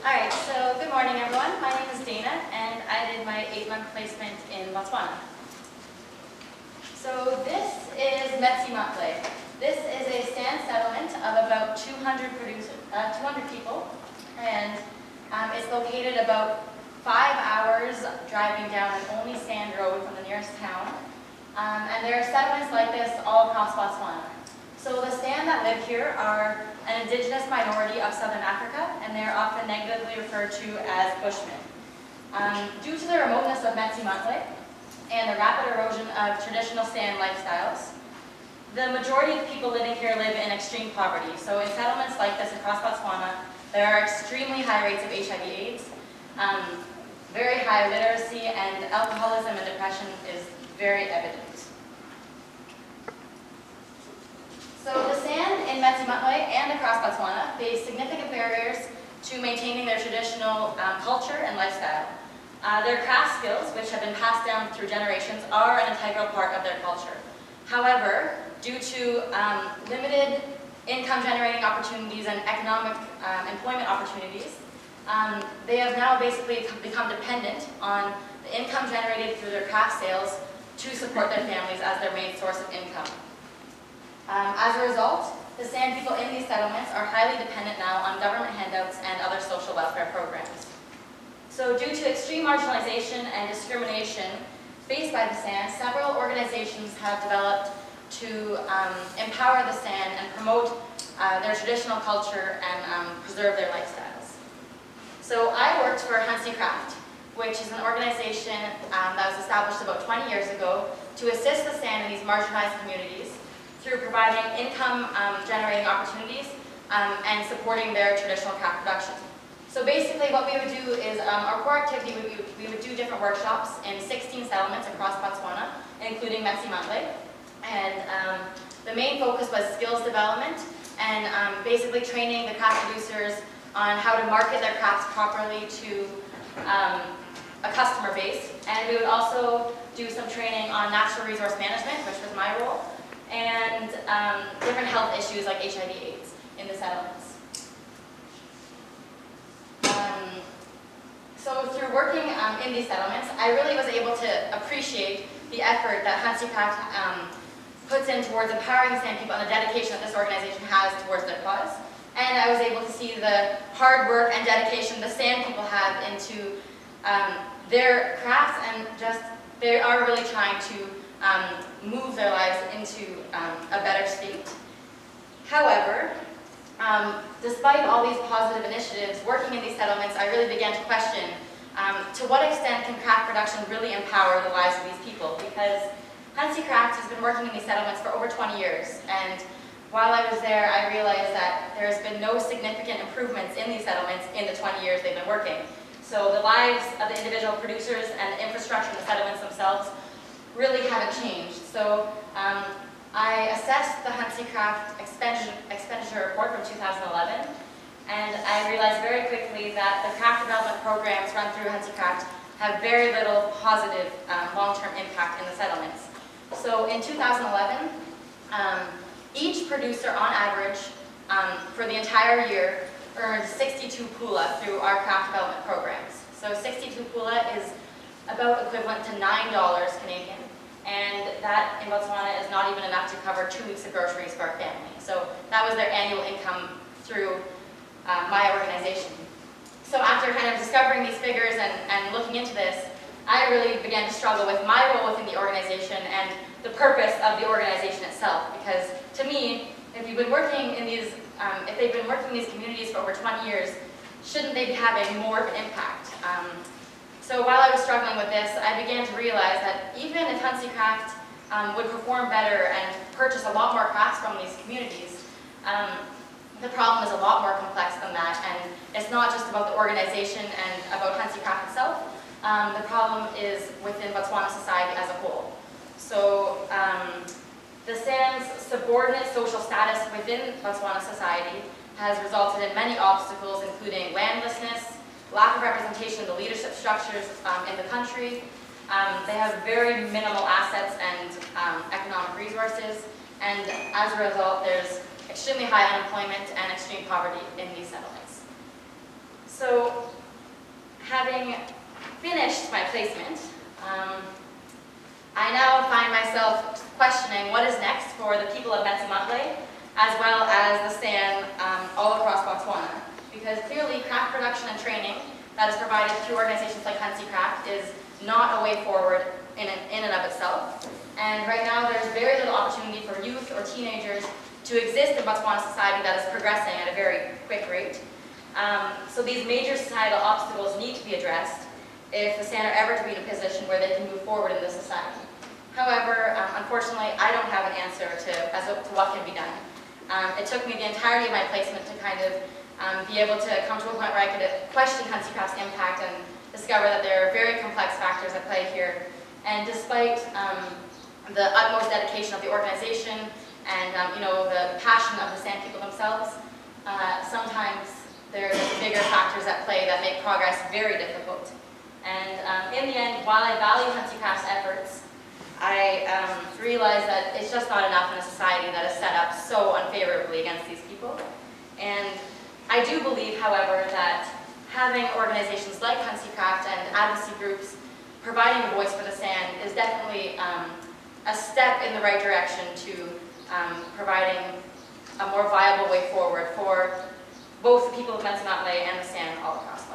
Alright, so good morning everyone. My name is Dana and I did my 8-month placement in Botswana. So this is Ghantzi. This is a sand settlement of about 200 people, and it's located about 5 hours driving down an only sand road from the nearest town. And there are settlements like this all across Botswana. So the San that live here are an indigenous minority of southern Africa, and they are often negatively referred to as Bushmen. Due to the remoteness of Ghantzi and the rapid erosion of traditional San lifestyles, the majority of people living here live in extreme poverty. So in settlements like this across Botswana, there are extremely high rates of HIV/AIDS, very high literacy, and alcoholism and depression is very evident. So the San in Ghantzi and across Botswana face significant barriers to maintaining their traditional culture and lifestyle. Their craft skills, which have been passed down through generations, are an integral part of their culture. However, due to limited income-generating opportunities and economic employment opportunities, they have now basically become dependent on the income generated through their craft sales to support their families as their main source of income. As a result, the San people in these settlements are highly dependent now on government handouts and other social welfare programs. So due to extreme marginalization and discrimination faced by the San, several organizations have developed to empower the San and promote their traditional culture and preserve their lifestyles. So I worked for Ghantzi Craft, which is an organization that was established about 20 years ago to assist the San in these marginalized communities through providing income-generating opportunities and supporting their traditional craft production. So basically what we would do is, our core activity, we would do different workshops in 16 settlements across Botswana, including Ghantzi. And the main focus was skills development and basically training the craft producers on how to market their crafts properly to a customer base. And we would also do some training on natural resource management, which was my role, and different health issues like HIV/AIDS in the settlements. So through working in these settlements, I really was able to appreciate the effort that Ghantzi Craft puts in towards empowering the San people and the dedication that this organization has towards their cause. And I was able to see the hard work and dedication the San people have into their crafts, and just they are really trying to move their lives into a better state. However, despite all these positive initiatives working in these settlements, I really began to question to what extent can craft production really empower the lives of these people, because Ghantzi Craft has been working in these settlements for over 20 years, and while I was there, I realized that there has been no significant improvements in these settlements in the 20 years they've been working. So the lives of the individual producers and the infrastructure in the settlements themselves really haven't changed. So I assessed the Ghantzi Craft expenditure report from 2011, and I realized very quickly that the craft development programs run through Ghantzi Craft have very little positive long-term impact in the settlements. So in 2011, each producer on average for the entire year earned 62 pula through our craft development programs. So 62 pula is about equivalent to $9 Canadian. And that in Botswana is not even enough to cover 2 weeks of groceries for a family. So that was their annual income through my organization. So after kind of discovering these figures and looking into this, I really began to struggle with my role within the organization and the purpose of the organization itself. Because to me, if you've been working in these, if they've been working in these communities for over 20 years, shouldn't they be having more of an impact? So while I was struggling with this, I began to realize that even if Ghantzi Craft would perform better and purchase a lot more crafts from these communities, the problem is a lot more complex than that, and it's not just about the organization and about Ghantzi Craft itself. The problem is within Botswana society as a whole. So the San's subordinate social status within Botswana society has resulted in many obstacles, including landlessness, lack of representation in the leadership structures in the country. They have very minimal assets and economic resources, and as a result, there's extremely high unemployment and extreme poverty in these settlements. So finished my placement, I now find myself questioning what is next for the people of Ghantzi, as well as the San all across Botswana. Because clearly craft production and training that is provided through organizations like Ghantzi Craft is not a way forward in and of itself. And right now there's very little opportunity for youth or teenagers to exist in Botswana society that is progressing at a very quick rate. So these major societal obstacles need to be addressed if the San are ever to be in a position where they can move forward in this society. However, unfortunately, I don't have an answer to what can be done. It took me the entirety of my placement to kind of be able to come to a point where I could question Ghantzi Craft's impact and discover that there are very complex factors at play here. And despite the utmost dedication of the organization and the passion of the San people themselves, sometimes there's bigger factors at play that make progress very difficult. And in the end, while I value Ghantzi Craft's efforts, I realize that it's just not enough in a society that is set up so unfavorably against these people. And I do believe, however, that having organizations like Ghantzi Craft and advocacy groups providing a voice for the San is definitely a step in the right direction to providing a more viable way forward for both the people of Ghantzi and the San all across.